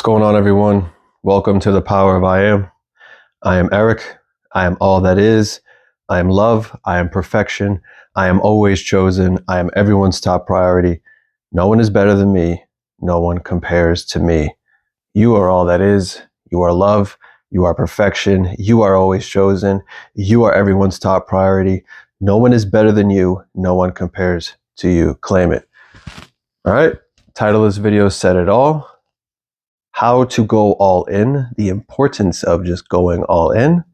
going on, everyone? Welcome to the Power of I Am. I am Eric. I am all that is. I am love. I am perfection. I am always chosen. I am everyone's top priority. No one is better than me. No one compares to me. You are all that is. You are love. You are perfection. You are always chosen. You are everyone's top priority. No one is better than you. No one compares to you. Claim it. All right. Title of this video said it all. How to go all in, the importance of just going all in. And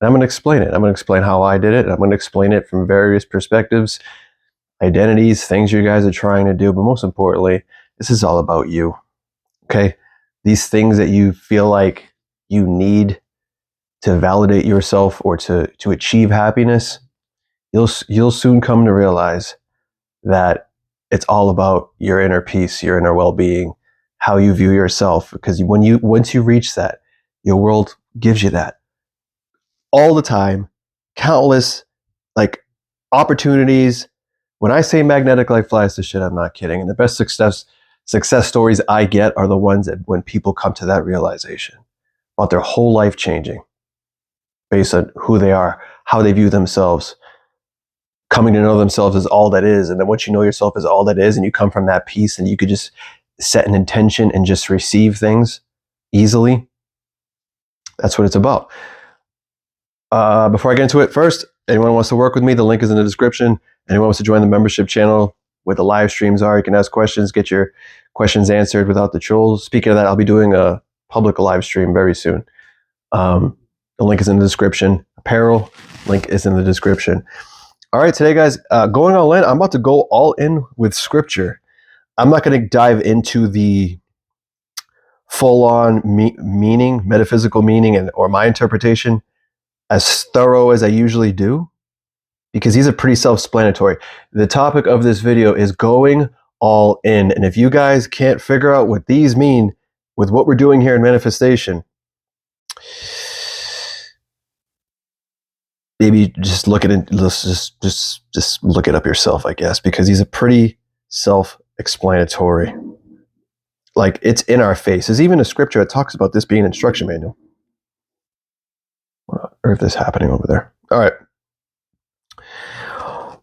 I'm going to explain it. I'm going to explain how I did it. And I'm going to explain it from various perspectives, identities, things you guys are trying to do. But most importantly, this is all about you. Okay? These things that you feel like you need to validate yourself or to achieve happiness, you'll soon come to realize that it's all about your inner peace, your inner well-being, how you view yourself. Because once you reach that, your world gives you that all the time, countless opportunities. When I say magnetic like flies to shit, I'm not kidding. And the best success stories I get are the ones that when people come to that realization about their whole life changing based on who they are, how they view themselves, coming to know themselves as all that is. And then once you know yourself as all that is and you come from that peace and you could just set an intention and just receive things easily, that's what it's about. Before I get into it, first, anyone who wants to work with me, the link is in the description. Anyone wants to join the membership channel where the live streams are, you can ask questions, get your questions answered without the trolls. Speaking of that, I'll be doing a public live stream very soon. The link is in the description. Apparel, link is in the description. All right, today, guys, going all in, I'm about to go all in with Scripture. I'm not going to dive into the full-on meaning, metaphysical meaning, or my interpretation as thorough as I usually do, because these are pretty self-explanatory. The topic of this video is going all in. And if you guys can't figure out what these mean with what we're doing here in manifestation, maybe just look at it. Just look it up yourself, I guess, because these are pretty self-explanatory. Like, it's in our face. There's even a scripture that talks about this being an instruction manual. What on earth is happening over there? All right.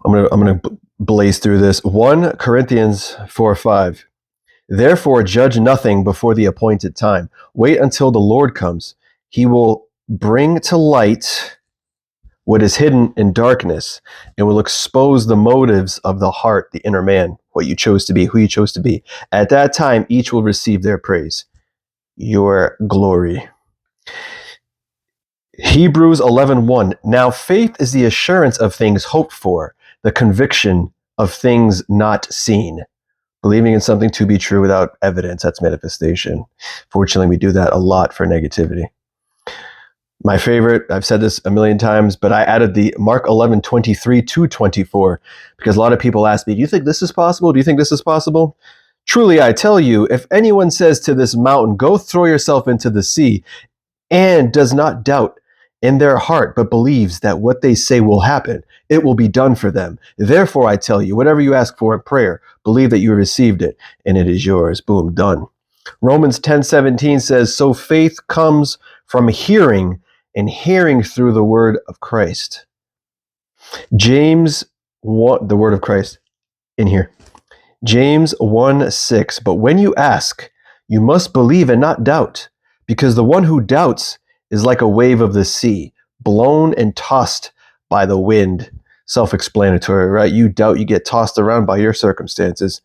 I'm gonna blaze through this. 1 Corinthians 4:5. Therefore, judge nothing before the appointed time. Wait until the Lord comes. He will bring to light what is hidden in darkness and will expose the motives of the heart, the inner man, what you chose to be, who you chose to be. At that time, each will receive their praise, your glory. Hebrews 11:1. Now faith is the assurance of things hoped for, the conviction of things not seen. Believing in something to be true without evidence, that's manifestation. Fortunately, we do that a lot for negativity. My favorite, I've said this a million times, but I added the Mark 11:23-24 because a lot of people ask me, do you think this is possible? Do you think this is possible? Truly, I tell you, if anyone says to this mountain, go throw yourself into the sea, and does not doubt in their heart, but believes that what they say will happen, it will be done for them. Therefore, I tell you, whatever you ask for in prayer, believe that you received it, and it is yours. Boom, done. Romans 10:17 says, so faith comes from hearing, and hearing through the word of Christ. James 1, the word of Christ in here. James 1:6, but when you ask, you must believe and not doubt, because the one who doubts is like a wave of the sea, blown and tossed by the wind. Self-explanatory, right? You doubt, you get tossed around by your circumstances.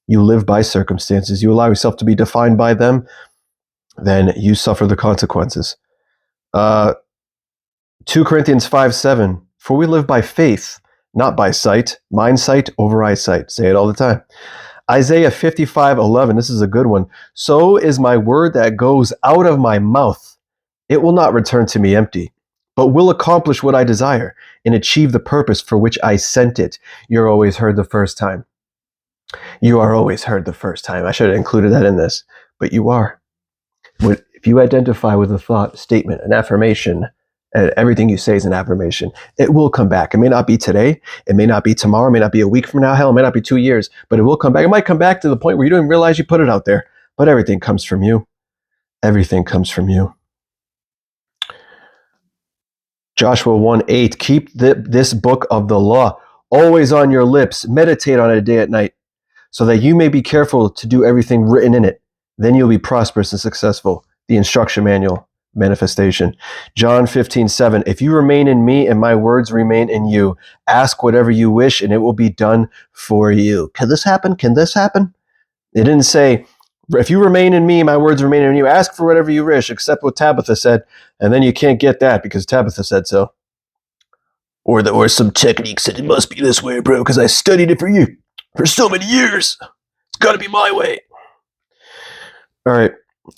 You live by circumstances. You allow yourself to be defined by them, then you suffer the consequences. 2 Corinthians 5:7, for we live by faith, not by sight. Mind sight over eyesight. Say it all the time. Isaiah 55:11, this is a good one. So is my word that goes out of my mouth. It will not return to me empty, but will accomplish what I desire and achieve the purpose for which I sent it. You're always heard the first time. You are always heard the first time. I should have included that in this, but you are. If you identify with a thought, statement, an affirmation, and everything you say is an affirmation, it will come back. It may not be today. It may not be tomorrow. It may not be a week from now. Hell, it may not be 2 years, but it will come back. It might come back to the point where you don't even realize you put it out there, but everything comes from you. Everything comes from you. Joshua 1:8, keep this book of the law always on your lips. Meditate on it day and night, so that you may be careful to do everything written in it. Then you'll be prosperous and successful. The instruction manual, manifestation. John 15:7, if you remain in me and my words remain in you, ask whatever you wish and it will be done for you. Can this happen? Can this happen? It didn't say, if you remain in me, my words remain in you, ask for whatever you wish, except what Tabitha said, and then you can't get that because Tabitha said so. Or there were some techniques that it must be this way, bro, because I studied it for you for so many years. It's got to be my way. All right.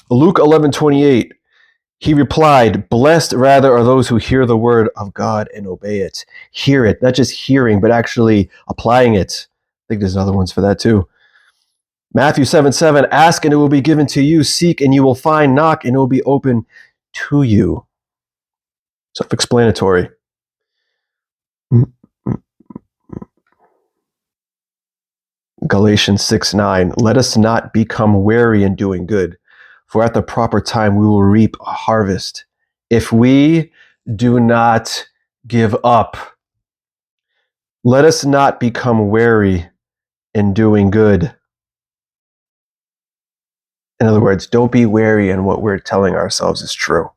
Luke 11:28. He replied, blessed rather are those who hear the word of God and obey it. Hear it, not just hearing, but actually applying it. I think there's other ones for that too. Matthew 7:7, ask and it will be given to you. Seek and you will find. Knock and it will be open to you. Self-explanatory. Galatians 6:9, let us not become weary in doing good, for at the proper time we will reap a harvest if we do not give up. Let us not become weary in doing good. In other words, don't be weary in what we're telling ourselves is true.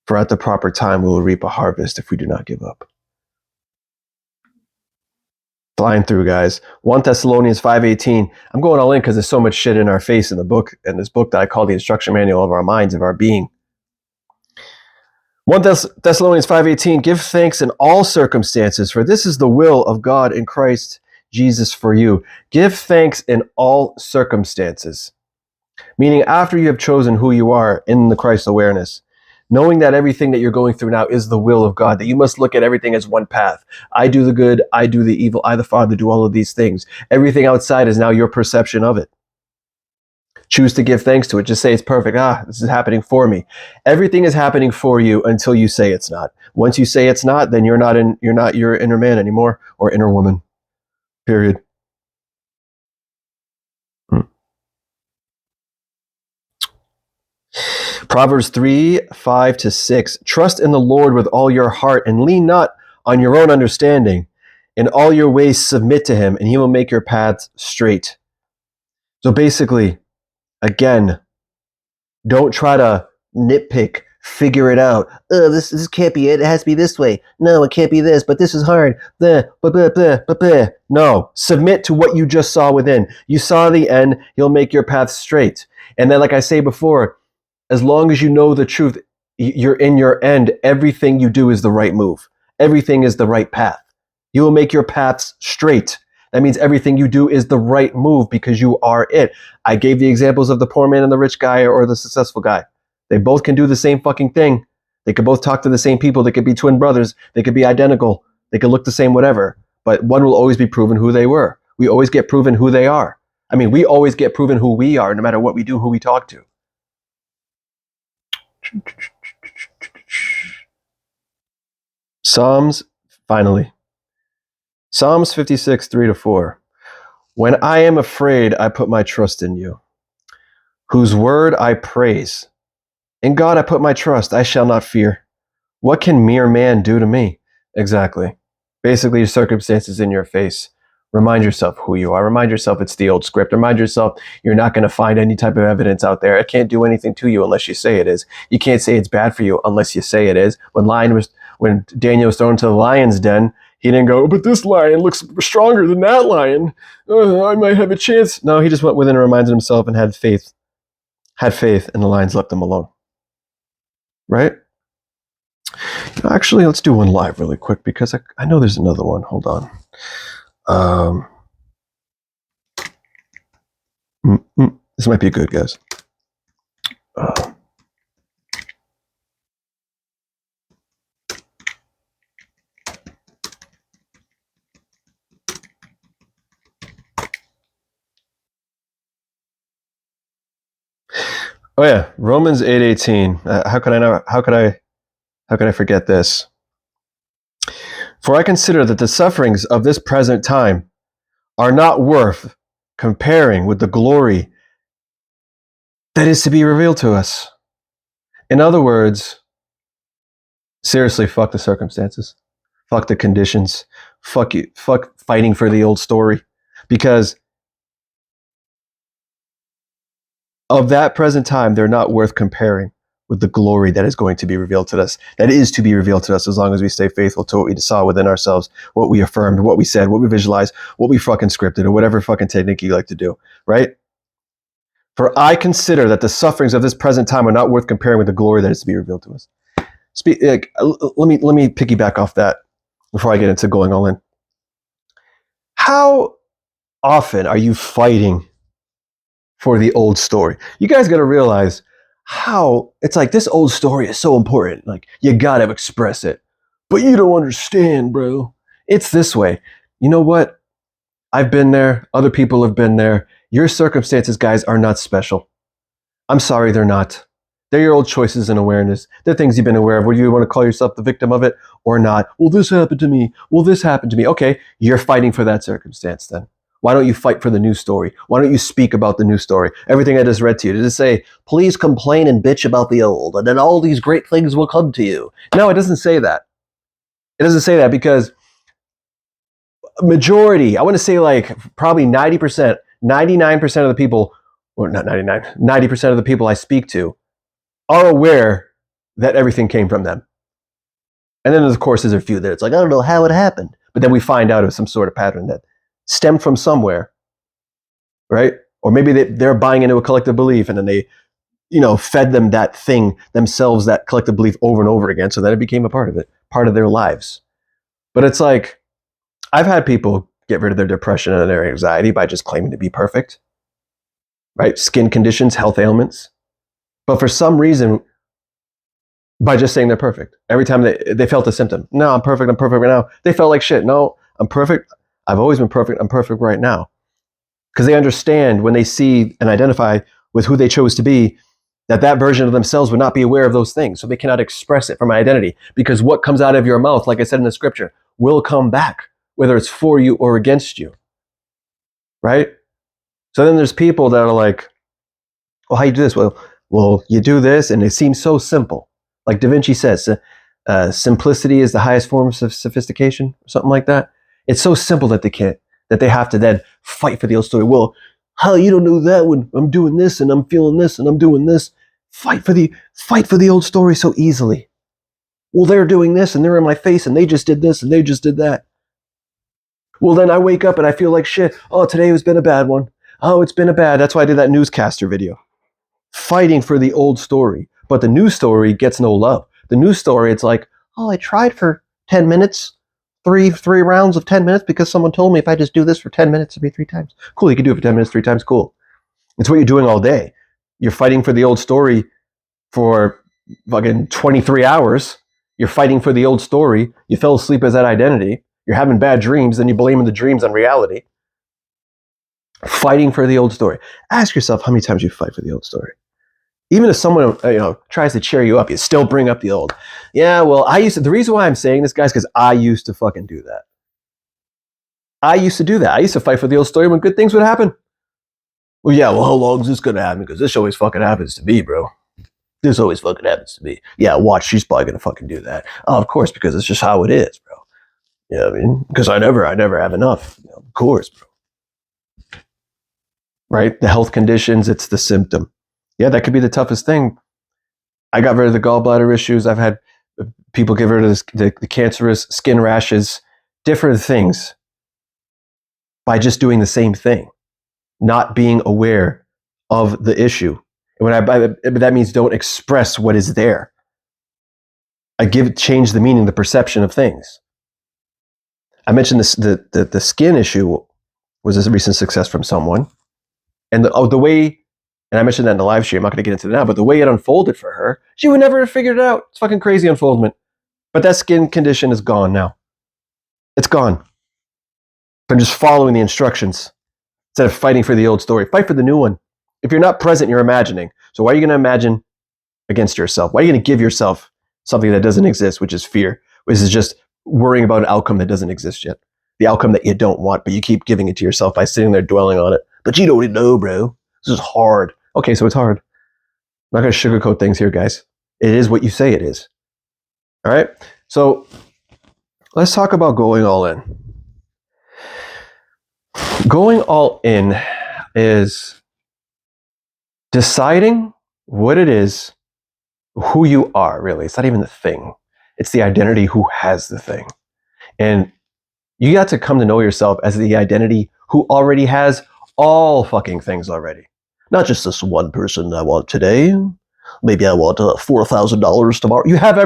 For at the proper time we will reap a harvest if we do not give up. Flying through, guys. 1 Thessalonians 5:18. I'm going all in because there's so much shit in our face in this book that I call the instruction manual of our minds, of our being. 1 Thessalonians 5:18. Give thanks in all circumstances, for this is the will of God in Christ Jesus for you. Give thanks in all circumstances. Meaning after you have chosen who you are in the Christ awareness, knowing that everything that you're going through now is the will of God, that you must look at everything as one path. I do the good, I do the evil, I the Father do all of these things. Everything outside is now your perception of it. Choose to give thanks to it. Just say it's perfect. This is happening for me. Everything is happening for you until you say it's not. Once you say it's not, then you're not your inner man anymore or inner woman. Period. Proverbs 3:5-6. Trust in the Lord with all your heart and lean not on your own understanding. In all your ways submit to him and he will make your paths straight. So basically, again, don't try to nitpick, figure it out. This can't be it. It has to be this way. No, it can't be this, but this is hard. No, submit to what you just saw within. You saw the end, he'll make your path straight. And then, like I say before, as long as you know the truth, you're in your end. Everything you do is the right move. Everything is the right path. You will make your paths straight. That means everything you do is the right move because you are it. I gave the examples of the poor man and the rich guy or the successful guy. They both can do the same fucking thing. They could both talk to the same people. They could be twin brothers. They could be identical. They could look the same, whatever. But one will always be proven who they were. We always get proven who they are. I mean, we always get proven who we are, no matter what we do, who we talk to. Psalms 56, 3-4. When I am afraid, I put my trust in you, whose word I praise. In God I put my trust, I shall not fear. What can mere man do to me? Exactly. Basically, your circumstances in your face. Remind yourself who you are. Remind yourself it's the old script. Remind yourself you're not going to find any type of evidence out there. It can't do anything to you unless you say it is. You can't say it's bad for you unless you say it is. When Daniel was thrown to the lion's den, he didn't go, but this lion looks stronger than that lion. I might have a chance. No, he just went within and reminded himself and had faith. Had faith, and the lions left him alone. Right? Actually, let's do one live really quick because I know there's another one. Hold on. This might be good, guys. Oh yeah, Romans 8:18. How could I forget this? For I consider that the sufferings of this present time are not worth comparing with the glory that is to be revealed to us. In other words, seriously, fuck the circumstances. Fuck the conditions. Fuck you. Fuck fighting for the old story. Because of that present time, they're not worth comparing with the glory that is going to be revealed to us. That is to be revealed to us as long as we stay faithful to what we saw within ourselves, what we affirmed, what we said, what we visualized, what we fucking scripted, or whatever fucking technique you like to do, right? For I consider that the sufferings of this present time are not worth comparing with the glory that is to be revealed to us. Let me piggyback off that before I get into going all in. How often are you fighting for the old story? You guys got to realize how it's like this old story is so important. Like, you got to express it. But you don't understand, bro. It's this way. You know what? I've been there. Other people have been there. Your circumstances, guys, are not special. I'm sorry, they're not. They're your old choices and awareness. They're things you've been aware of, whether you want to call yourself the victim of it or not. Well, this happened to me. Well, this happened to me. Okay, you're fighting for that circumstance then. Why don't you fight for the new story? Why don't you speak about the new story? Everything I just read to you, did it say, please complain and bitch about the old, and then all these great things will come to you? No, it doesn't say that. It doesn't say that because majority, I want to say like probably 90%, 99% of the people, or not 99, 90% of the people I speak to are aware that everything came from them. And then, of course, there's a few that it's like, I don't know how it happened. But then we find out it was some sort of pattern that stemmed from somewhere, right? Or maybe they're buying into a collective belief and then they, fed them that thing themselves, that collective belief over and over again. So that it became a part of it, part of their lives. But it's like, I've had people get rid of their depression and their anxiety by just claiming to be perfect, right? Skin conditions, health ailments. But for some reason, by just saying they're perfect. Every time they felt a symptom, no, I'm perfect right now. They felt like shit. No, I'm perfect. I've always been perfect. I'm perfect right now. Because they understand when they see and identify with who they chose to be, that version of themselves would not be aware of those things. So they cannot express it from identity. Because what comes out of your mouth, like I said in the scripture, will come back, whether it's for you or against you. Right? So then there's people that are like, well, how you do this? Well, you do this, and it seems so simple. Like Da Vinci says, simplicity is the highest form of sophistication, or something like that. It's so simple that they have to then fight for the old story. Well, how you don't know that when I'm doing this and I'm feeling this and I'm doing this? Fight for the old story so easily. Well, they're doing this and they're in my face and they just did this and they just did that. Well, then I wake up and I feel like shit. Oh, today has been a bad one. Oh, it's been a bad. That's why I did that newscaster video. Fighting for the old story. But the new story gets no love. The new story, it's like, oh, I tried for 10 minutes, three rounds of 10 minutes because someone told me if I just do this for 10 minutes, it'd be 3 times. Cool, you can do it for 10 minutes, 3 times, cool. It's what you're doing all day. You're fighting for the old story for fucking 23 hours. You're fighting for the old story. You fell asleep as that identity. You're having bad dreams, then you're blaming the dreams on reality. Fighting for the old story. Ask yourself how many times you fight for the old story. Even if someone tries to cheer you up, you still bring up the old. Yeah, well, the reason why I'm saying this, guys, because I used to fucking do that. I used to do that. I used to fight for the old story when good things would happen. Well, yeah, well, how long is this going to happen? Because this always fucking happens to me, bro. This always fucking happens to me. Yeah, watch, she's probably going to fucking do that. Oh, of course, because it's just how it is, bro. You know what I mean? Because I never have enough. Of course, bro. Right? The health conditions, it's the symptom. Yeah, that could be the toughest thing. I got rid of the gallbladder issues. I've had people get rid of the cancerous skin rashes, different things by just doing the same thing, not being aware of the issue. And that means don't express what is there. Change the meaning, the perception of things. I mentioned this, the skin issue was a recent success from someone. And the way, and I mentioned that in the live stream, I'm not going to get into it now, but the way it unfolded for her, she would never have figured it out. It's fucking crazy unfoldment. But that skin condition is gone now. It's gone. I'm just following the instructions instead of fighting for the old story. Fight for the new one. If you're not present, you're imagining. So why are you going to imagine against yourself? Why are you going to give yourself something that doesn't exist, which is fear, which is just worrying about an outcome that doesn't exist yet? The outcome that you don't want, but you keep giving it to yourself by sitting there dwelling on it. But you don't know, bro. This is hard. Okay, so it's hard. I'm not going to sugarcoat things here, guys. It is what you say it is. All right. So let's talk about going all in. Going all in is deciding what it is, who you are, really. It's not even the thing. It's the identity who has the thing. And you got to come to know yourself as the identity who already has all fucking things already. Not just this one person I want today. Maybe I want $4,000 tomorrow. You have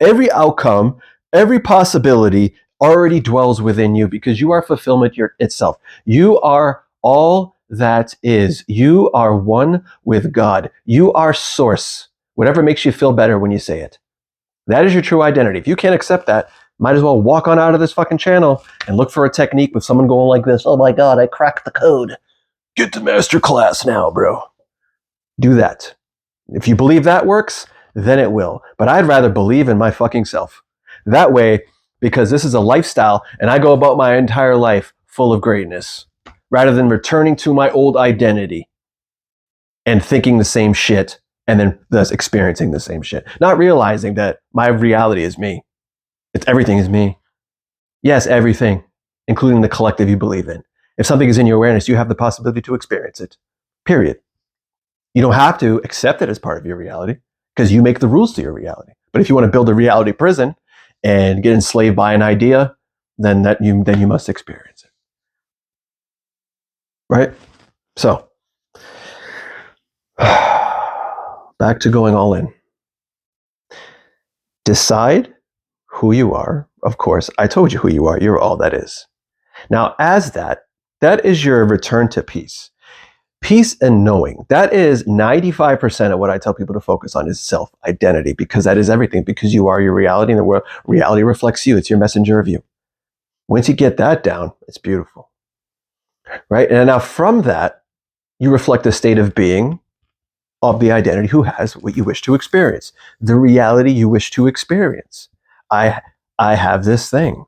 every outcome, every possibility already dwells within you because you are fulfillment itself. You are all that is. You are one with God. You are source. Whatever makes you feel better when you say it. That is your true identity. If you can't accept that, might as well walk on out of this fucking channel and look for a technique with someone going like this. Oh my God, I cracked the code. Get to master class now, bro. Do that. If you believe that works, then it will. But I'd rather believe in my fucking self. That way, because this is a lifestyle and I go about my entire life full of greatness, rather than returning to my old identity and thinking the same shit and then thus experiencing the same shit. Not realizing that my reality is me. It's everything is me. Yes, everything, including the collective you believe in. If something is in your awareness, you have the possibility to experience it. Period. You don't have to accept it as part of your reality because you make the rules to your reality. But if you want to build a reality prison and get enslaved by an idea, then you must experience it. Right? So, back to going all in. Decide who you are. Of course, I told you who you are. You're all that is. Now, as that is your return to peace. Peace and knowing. That is 95% of what I tell people to focus on is self-identity, because that is everything, because you are your reality, and the world reality reflects you. It's your messenger of you. Once you get that down, it's beautiful. Right? And now from that, you reflect a state of being of the identity who has what you wish to experience, the reality you wish to experience. I have this thing.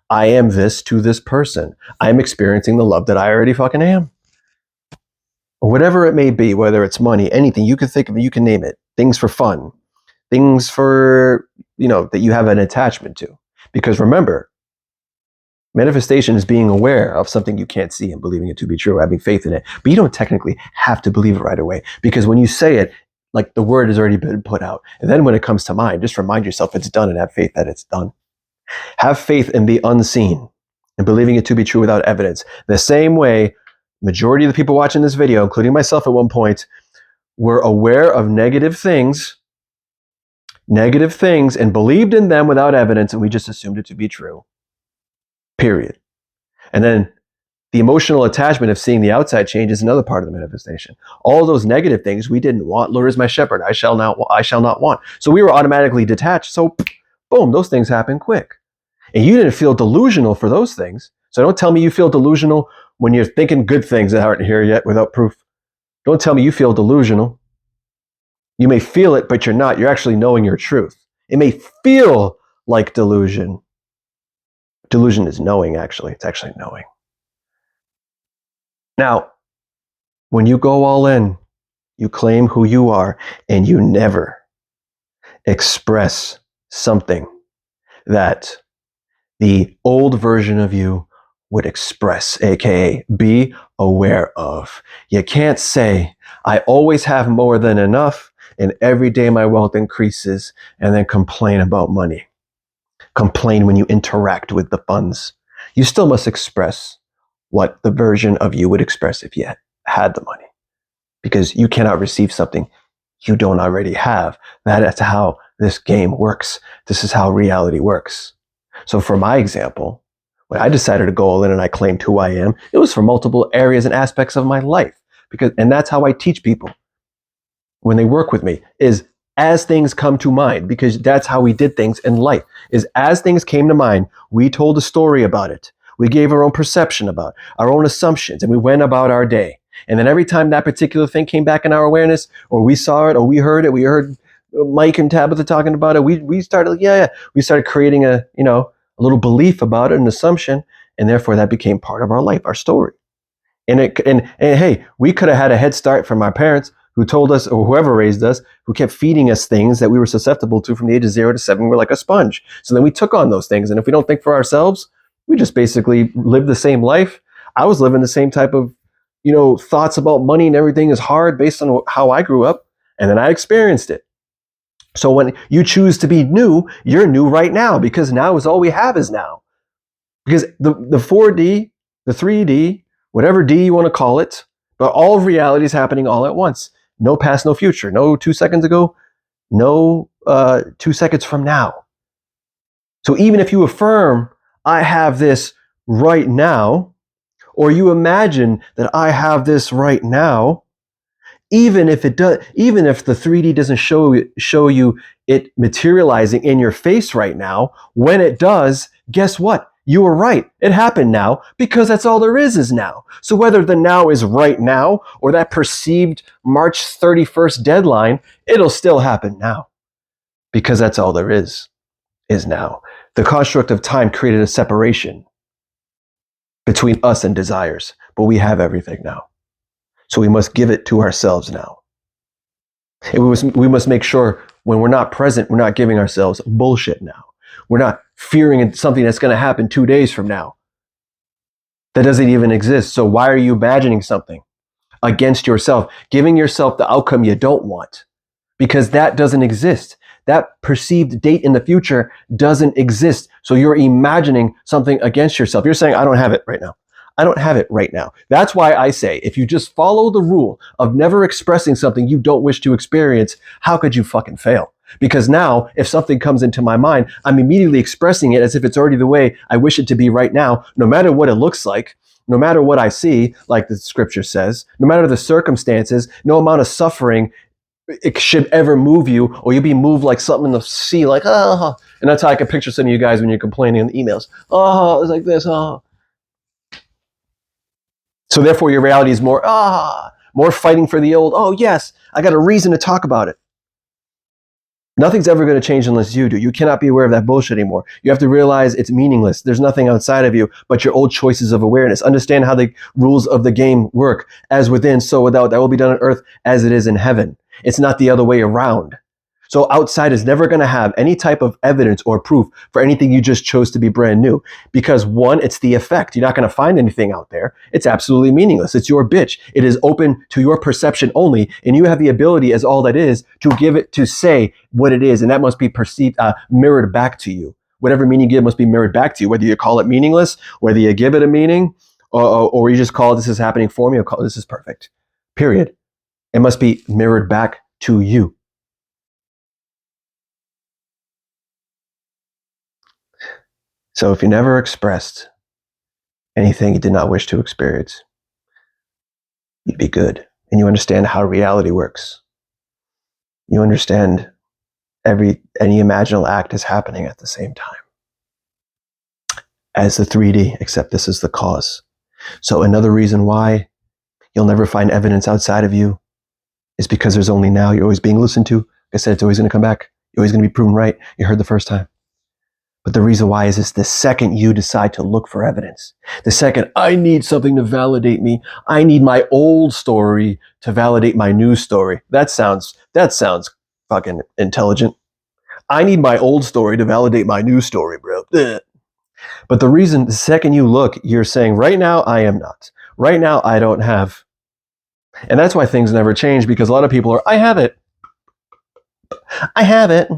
I am this to this person. I'm experiencing the love that I already fucking am. Whatever it may be, whether it's money, anything you can think of, you can name it. Things for fun, things for, that you have an attachment to. Because remember, manifestation is being aware of something you can't see and believing it to be true, having faith in it. But you don't technically have to believe it right away, because when you say it, like, the word has already been put out. And then when it comes to mind, just remind yourself it's done and have faith that it's done. Have faith in the unseen and believing it to be true without evidence. The same way majority of the people watching this video, including myself at one point, were aware of negative things and believed in them without evidence, and we just assumed it to be true. Period. And then the emotional attachment of seeing the outside change is another part of the manifestation. All those negative things we didn't want. Lord is my shepherd, I shall not want. So we were automatically detached. So boom, those things happen quick. And you didn't feel delusional for those things. So don't tell me you feel delusional when you're thinking good things that aren't here yet without proof. Don't tell me you feel delusional. You may feel it, but you're not. You're actually knowing your truth. It may feel like delusion. Delusion is knowing, actually. It's actually knowing. Now, when you go all in, you claim who you are, and you never express something that the old version of you would express, aka be aware of. You can't say, I always have more than enough, and every day my wealth increases, and then complain about money. Complain when you interact with the funds. You still must express what the version of you would express if you had the money, because you cannot receive something you don't already have. That is how this game works. This is how reality works. So for my example, when I decided to go all in and I claimed who I am, it was for multiple areas and aspects of my life. And that's how I teach people when they work with me, is as things come to mind, because that's how we did things in life, is as things came to mind, we told a story about it. We gave our own perception about our own assumptions, and we went about our day. And then every time that particular thing came back in our awareness, or we saw it, or we heard Mike and Tabitha talking about it, we started, we started creating a little belief about it, an assumption, and therefore that became part of our life, our story. And hey, we could have had a head start from our parents, who told us, or whoever raised us, who kept feeding us things that we were susceptible to from the age of 0 to 7. We're like a sponge. So then we took on those things. And if we don't think for ourselves, we just basically live the same life. I was living the same type of, thoughts about money and everything is hard based on how I grew up. And then I experienced it. So when you choose to be new, you're new right now, because now is all we have is now. Because the 4D, the 3D, whatever D you want to call it, but all of reality is happening all at once. No past, no future. No 2 seconds ago, no 2 seconds from now. So even if you affirm, I have this right now, or you imagine that I have this right now, even if it does, even if the 3D doesn't show you it materializing in your face right now, when it does, guess what? You were right. It happened now, because that's all there is now. So whether the now is right now or that perceived March 31st deadline, it'll still happen now, because that's all there is now. The construct of time created a separation between us and desires, but we have everything now. So we must give it to ourselves now. And we must make sure when we're not present, we're not giving ourselves bullshit now. We're not fearing something that's going to happen 2 days from now that doesn't even exist. So why are you imagining something against yourself, giving yourself the outcome you don't want? Because that doesn't exist. That perceived date in the future doesn't exist. So you're imagining something against yourself. You're saying, I don't have it right now. I don't have it right now. That's why I say, if you just follow the rule of never expressing something you don't wish to experience, how could you fucking fail? Because now, if something comes into my mind, I'm immediately expressing it as if it's already the way I wish it to be right now, no matter what it looks like, no matter what I see, like the scripture says, no matter the circumstances, no amount of suffering it should ever move you, or you'll be moved like something in the sea, like, oh. And that's how I can picture some of you guys when you're complaining in the emails. Oh, it's like this, oh. So therefore, your reality is more fighting for the old. Oh, yes, I got a reason to talk about it. Nothing's ever going to change unless you do. You cannot be aware of that bullshit anymore. You have to realize it's meaningless. There's nothing outside of you but your old choices of awareness. Understand how the rules of the game work. As within, so without. That will be done on earth as it is in heaven. It's not the other way around. So outside is never going to have any type of evidence or proof for anything you just chose to be brand new. Because one, it's the effect. You're not going to find anything out there. It's absolutely meaningless. It's your bitch. It is open to your perception only. And you have the ability as all that is to give it, to say what it is. And that must be perceived, mirrored back to you. Whatever meaning you give must be mirrored back to you. Whether you call it meaningless, whether you give it a meaning, or you just call it, this is happening for me, or call it, this is perfect. Period. It must be mirrored back to you. So if you never expressed anything you did not wish to experience, you'd be good. And you understand how reality works. You understand any imaginal act is happening at the same time as the 3D, except this is the cause. So another reason why you'll never find evidence outside of you is because there's only now. You're always being listened to. Like I said, it's always going to come back. You're always going to be proven right. You heard the first time. But the reason why is this: the second you decide to look for evidence, the second I need something to validate me, I need my old story to validate my new story. That sounds fucking intelligent. I need my old story to validate my new story, bro. Ugh. But the second you look, you're saying, right now, I am not. Right now, I don't have. And that's why things never change, because a lot of people are, I have it. I have it.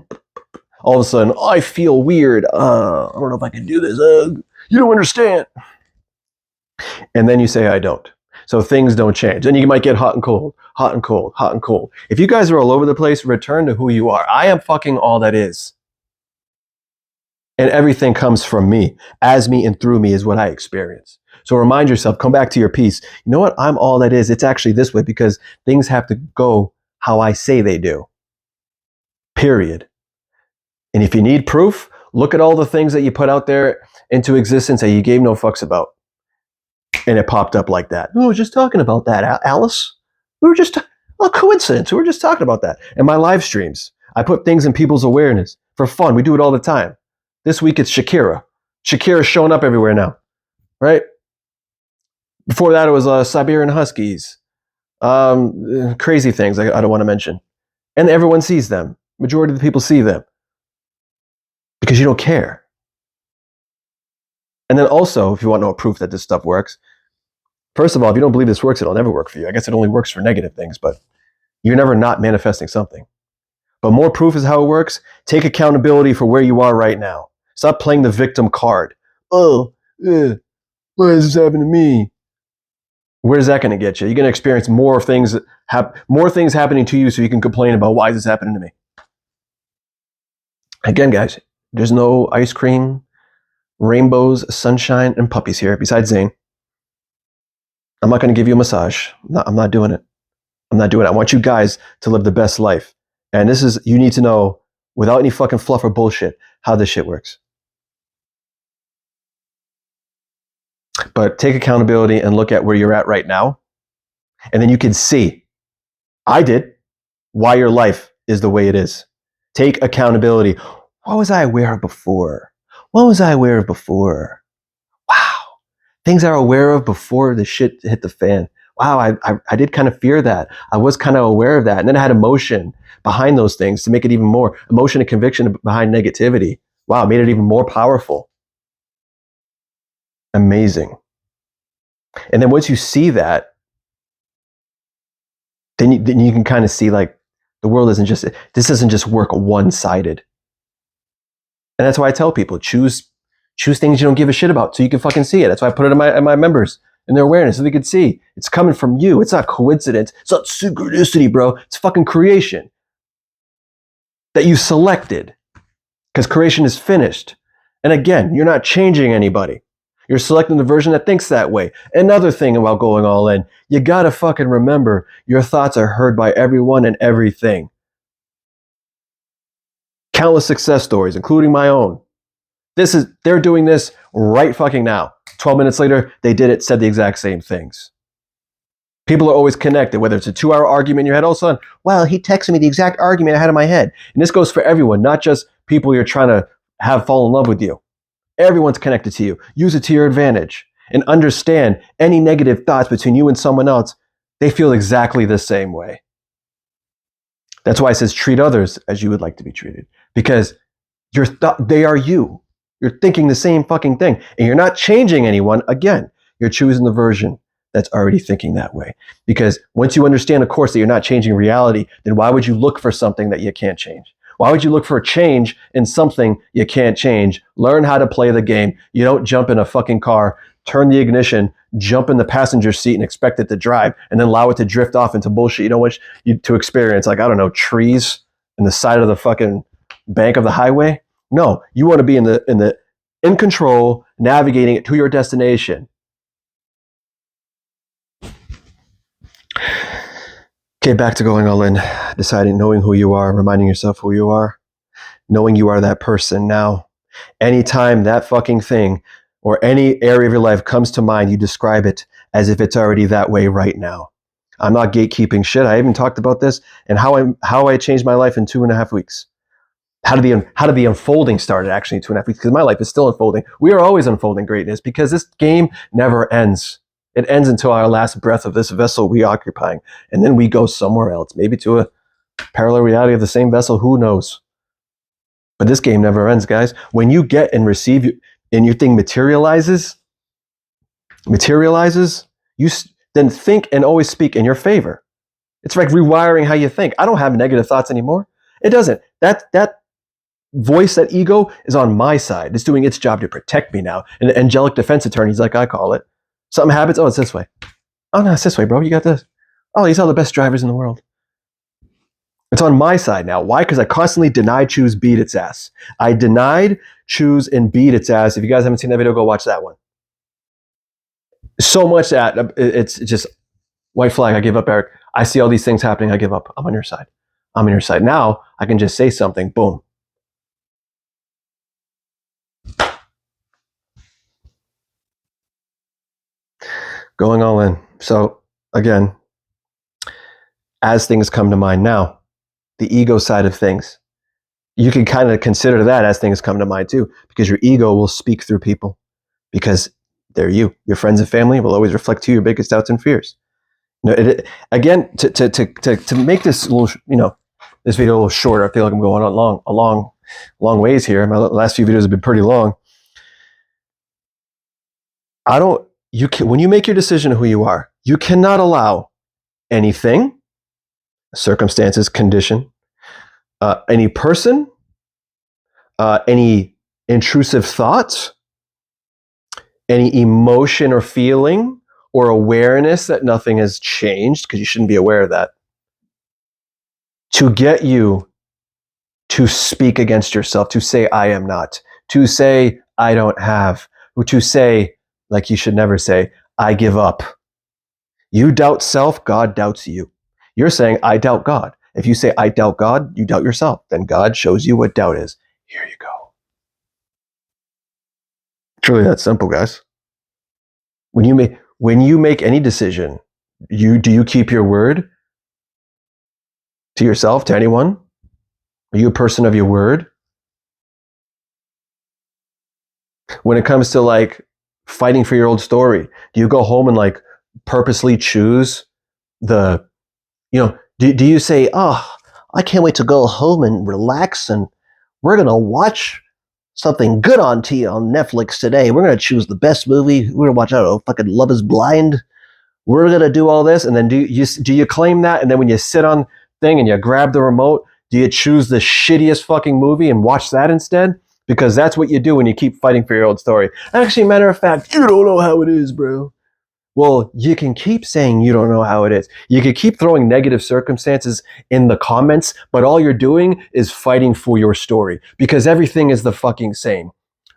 All of a sudden, I feel weird. I don't know if I can do this. You don't understand. And then you say, I don't. So things don't change. And you might get hot and cold, hot and cold, hot and cold. If you guys are all over the place, return to who you are. I am fucking all that is. And everything comes from me. As me and through me is what I experience. So remind yourself, come back to your peace. You know what? I'm all that is. It's actually this way, because things have to go how I say they do. Period. And if you need proof, look at all the things that you put out there into existence that you gave no fucks about. And it popped up like that. We were just talking about that, Alice. We were just, a coincidence. We were just talking about that. And my live streams, I put things in people's awareness for fun. We do it all the time. This week it's Shakira. Shakira's showing up everywhere now, right? Before that it was Siberian Huskies. Crazy things I don't want to mention. And everyone sees them. Majority of the people see them because you don't care. And then also, if you want no proof that this stuff works, first of all, if you don't believe this works, it'll never work for you. I guess it only works for negative things, but you're never not manifesting something. But more proof is how it works. Take accountability for where you are right now. Stop playing the victim card. Oh, why is this happening to me? Where's that going to get you? You're going to experience more things happening to you so you can complain about why is this happening to me. Again, guys, there's no ice cream, rainbows, sunshine, and puppies here besides Zane. I'm not going to give you a massage. I'm not doing it. I'm not doing it. I want you guys to live the best life. And you need to know, without any fucking fluff or bullshit, how this shit works. But take accountability and look at where you're at right now. And then you can see, I did, why your life is the way it is. Take accountability. What was I aware of before? What was I aware of before? Wow. Things I were aware of before the shit hit the fan. Wow, I did kind of fear that. I was kind of aware of that. And then I had emotion behind those things to make it even more. Emotion and conviction behind negativity. Wow, it made it even more powerful. Amazing. And then once you see that, then you can kind of see like the world this doesn't just work one-sided. And that's why I tell people, choose things you don't give a shit about so you can fucking see it. That's why I put it in my members in their awareness so they can see it's coming from you. It's not coincidence. It's not synchronicity, bro. It's fucking creation that you selected because creation is finished. And again, you're not changing anybody. You're selecting the version that thinks that way. Another thing about going all in, you gotta fucking remember your thoughts are heard by everyone and everything. Countless success stories, including my own. They're doing this right fucking now. 12 minutes later, they did it, said the exact same things. People are always connected, whether it's a 2-hour argument in your head, all of a sudden, well, he texted me the exact argument I had in my head. And this goes for everyone, not just people you're trying to have fall in love with you. Everyone's connected to you. Use it to your advantage and understand any negative thoughts between you and someone else, they feel exactly the same way. That's why it says treat others as you would like to be treated, because they are you. You're thinking the same fucking thing and you're not changing anyone. Again, you're choosing the version that's already thinking that way. Because once you understand, of course, that you're not changing reality, then why would you look for something that you can't change? Why would you look for a change in something you can't change? Learn how to play the game. You don't jump in a fucking car, turn the ignition, jump in the passenger seat and expect it to drive and then allow it to drift off into bullshit. You know what to experience? Like, I don't know, trees in the side of the fucking bank of the highway? No, you want to be in control, navigating it to your destination. Okay, back to going all in, deciding, knowing who you are, reminding yourself who you are, knowing you are that person. Now, anytime that fucking thing or any area of your life comes to mind, you describe it as if it's already that way right now. I'm not gatekeeping shit. I even talked about this and how I changed my life in 2.5 weeks. How did the unfolding start actually in 2.5 weeks? Because my life is still unfolding. We are always unfolding greatness because this game never ends. It ends until our last breath of this vessel we occupying. And then we go somewhere else, maybe to a parallel reality of the same vessel, who knows? But this game never ends, guys. When you get and receive and your thing materializes, you then think and always speak in your favor. It's like rewiring how you think. I don't have negative thoughts anymore. It doesn't. That voice, that ego is on my side. It's doing its job to protect me now. An angelic defense attorneys, like I call it. Something happens, oh, it's this way. Oh, no, it's this way, bro. You got this. Oh, these are the best drivers in the world. It's on my side now. Why? Because I constantly deny, choose, beat its ass. I denied, choose, and beat its ass. If you guys haven't seen that video, go watch that one. So much that it's just white flag. I give up, Eric. I see all these things happening. I give up. I'm on your side. I'm on your side. Now I can just say something. Boom. Going all in. So again, as things come to mind now, the ego side of things, you can kind of consider that as things come to mind too, because your ego will speak through people because they're you. Your friends and family will always reflect to you your biggest doubts and fears. No, again, to make this little, this video a little shorter. I feel like I'm going on long ways here. My last few videos have been pretty long. When you make your decision of who you are, you cannot allow anything, circumstances, condition, any person, any intrusive thoughts, any emotion or feeling or awareness that nothing has changed, because you shouldn't be aware of that, to get you to speak against yourself, to say, I am not, to say, I don't have, or to say, like you should never say, I give up. You doubt self, God doubts you. You're saying, I doubt God. If you say, I doubt God, you doubt yourself. Then God shows you what doubt is. Here you go. It's really that simple, guys. When you make any decision, do you keep your word to yourself, to anyone? Are you a person of your word? When it comes to like fighting for your old story, do you go home and like purposely choose the, do you say, oh, I can't wait to go home and relax and we're going to watch something good on Netflix today. We're going to choose the best movie. We're going to watch, I don't know, fucking Love is Blind. We're going to do all this. And then do you claim that? And then when you sit on thing and you grab the remote, do you choose the shittiest fucking movie and watch that instead? Because that's what you do when you keep fighting for your old story. Actually, matter of fact, you don't know how it is, bro. Well, you can keep saying you don't know how it is. You can keep throwing negative circumstances in the comments, but all you're doing is fighting for your story because everything is the fucking same.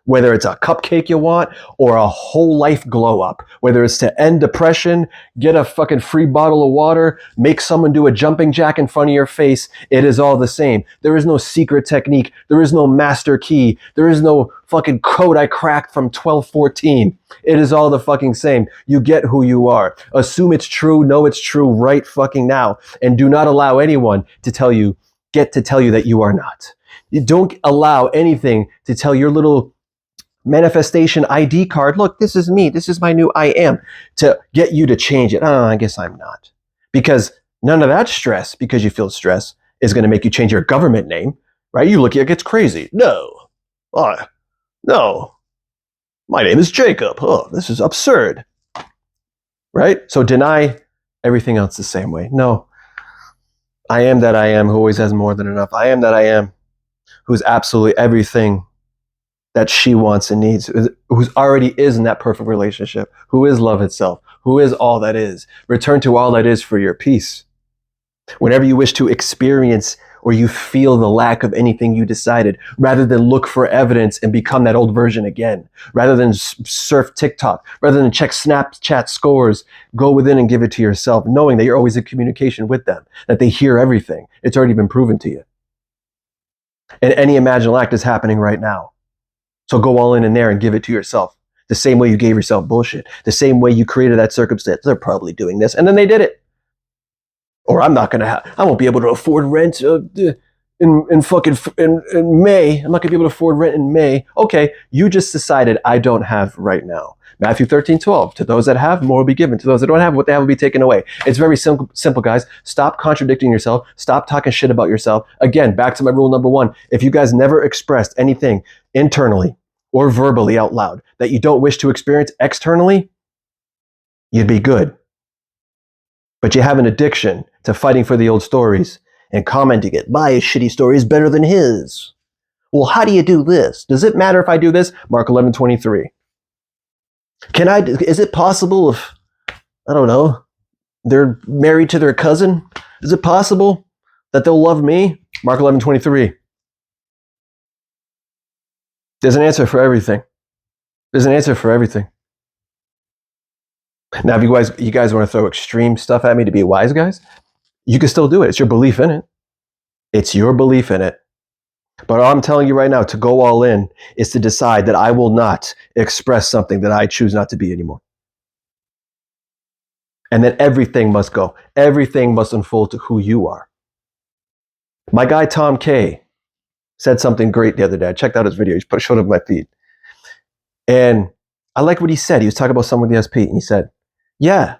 Whether it's a cupcake you want or a whole life glow up, whether it's to end depression, get a fucking free bottle of water, make someone do a jumping jack in front of your face, it is all the same. There is no secret technique. There is no master key. There is no fucking code I cracked from 1214. It is all the fucking same. You get who you are. Assume it's true, know it's true right fucking now, and do not allow anyone to tell you that you are not. You don't allow anything to tell your little manifestation ID card, look, this is me, this is my new I am, to get you to change it. Oh, I guess I'm not. Because none of that stress, because you feel stress, is going to make you change your government name, right? You look like it's crazy. No, my name is Jacob. Oh, this is absurd, right? So deny everything else the same way. No, I am that I am who always has more than enough. I am that I am who's absolutely everything that she wants and needs, who's already is in that perfect relationship, who is love itself, who is all that is. Return to all that is for your peace. Whenever you wish to experience or you feel the lack of anything you decided, rather than look for evidence and become that old version again, rather than surf TikTok, rather than check Snapchat scores, go within and give it to yourself, knowing that you're always in communication with them, that they hear everything. It's already been proven to you. And any imaginal act is happening right now. So go all in there and give it to yourself. The same way you gave yourself bullshit. The same way you created that circumstance. They're probably doing this. And then they did it. Or I won't be able to afford rent in May. I'm not going to be able to afford rent in May. Okay, you just decided I don't have right now. Matthew 13:12. To those that have, more will be given. To those that don't have, what they have will be taken away. It's very simple, guys. Stop contradicting yourself. Stop talking shit about yourself. Again, back to my rule number 1. If you guys never expressed anything internally or verbally out loud that you don't wish to experience externally, you'd be good. But you have an addiction to fighting for the old stories and commenting it. My shitty story is better than his. Well, how do you do this? Does it matter if I do this? Mark 11:23. Is it possible if, I don't know, they're married to their cousin? Is it possible that they'll love me? Mark 11:23. There's an answer for everything. There's an answer for everything. Now, if you guys want to throw extreme stuff at me to be wise guys, you can still do it. It's your belief in it. It's your belief in it. But all I'm telling you right now, to go all in, is to decide that I will not express something that I choose not to be anymore. And then everything must go. Everything must unfold to who you are. My guy Tom K said something great the other day. I checked out his video. He showed up my feed. And I like what he said. He was talking about someone with the SP. And he said, yeah,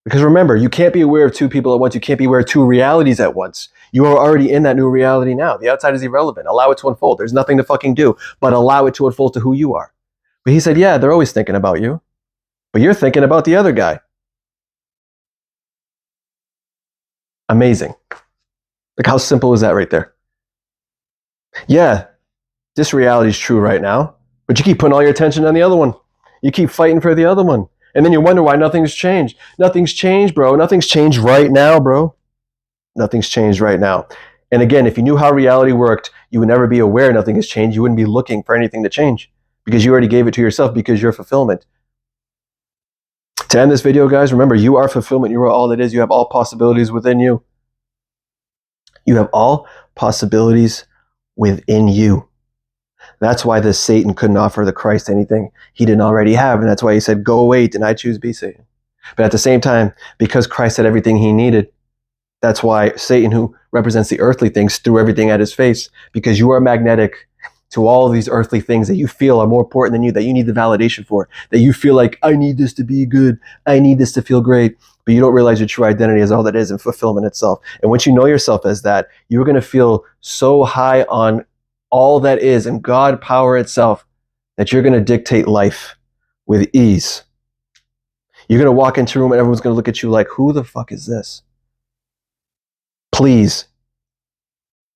Because remember, you can't be aware of two people at once. You can't be aware of two realities at once. You are already in that new reality now. The outside is irrelevant. Allow it to unfold. There's nothing to fucking do, but allow it to unfold to who you are. But he said, yeah, they're always thinking about you, but you're thinking about the other guy. Amazing. Like, how simple is that right there? Yeah, this reality is true right now, but you keep putting all your attention on the other one. You keep fighting for the other one. And then you wonder why nothing's changed. Nothing's changed, bro. Nothing's changed right now, bro. Nothing's changed right now. And again, if you knew how reality worked, you would never be aware nothing has changed. You wouldn't be looking for anything to change because you already gave it to yourself because you're fulfillment. To end this video, guys, remember, you are fulfillment. You are all that is. You have all possibilities within you. You have all possibilities within you. That's why this Satan couldn't offer the Christ anything he didn't already have. And that's why he said, go away, and I choose be Satan. But at the same time, because Christ had everything he needed, that's why Satan, who represents the earthly things, threw everything at his face, because you are magnetic to all of these earthly things that you feel are more important than you, that you need the validation for, that you feel like, I need this to be good, I need this to feel great, but you don't realize your true identity is all that is and fulfillment itself. And once you know yourself as that, you're going to feel so high on all that is and God power itself that you're going to dictate life with ease. You're going to walk into a room and everyone's going to look at you like, who the fuck is this? Please,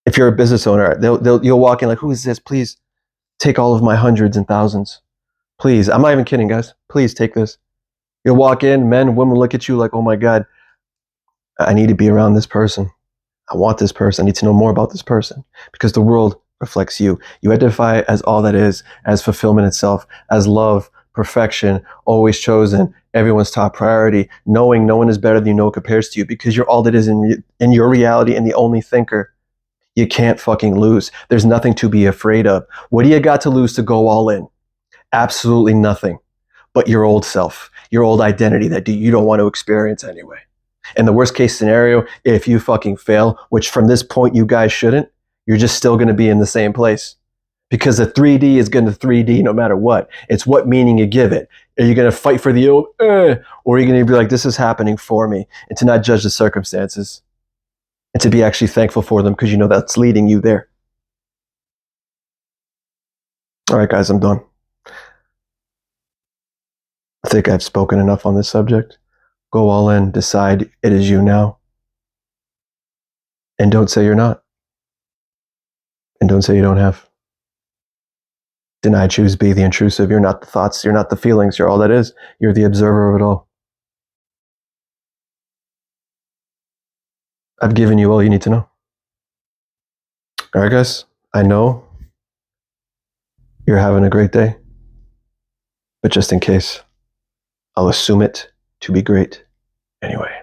if you're a business owner, you'll walk in like, who is this? Please take all of my hundreds and thousands. Please, I'm not even kidding, guys. Please take this. You'll walk in, men, women look at you like, oh my God, I need to be around this person. I want this person. I need to know more about this person, because the world reflects you. You identify as all that is, as fulfillment itself, as love, perfection, always chosen, everyone's top priority, knowing no one is better than you, no one compares to you, because you're all that is in your reality and the only thinker. You can't fucking lose. There's nothing to be afraid of. What do you got to lose to go all in? Absolutely nothing but your old self, your old identity that you don't want to experience anyway. And the worst case scenario, if you fucking fail, which from this point you guys shouldn't, you're just still going to be in the same place. Because the 3D is going to 3D no matter what. It's what meaning you give it. Are you going to fight for the old, or are you going to be like, this is happening for me, and to not judge the circumstances, and to be actually thankful for them because you know that's leading you there. All right, guys, I'm done. I think I've spoken enough on this subject. Go all in, decide it is you now. And don't say you're not. And don't say you don't have. Deny, choose, be the intrusive. You're not the thoughts, you're not the feelings, you're all that is. You're the observer of it all. I've given you all you need to know. All right, guys, I know you're having a great day, but just in case, I'll assume it to be great anyway.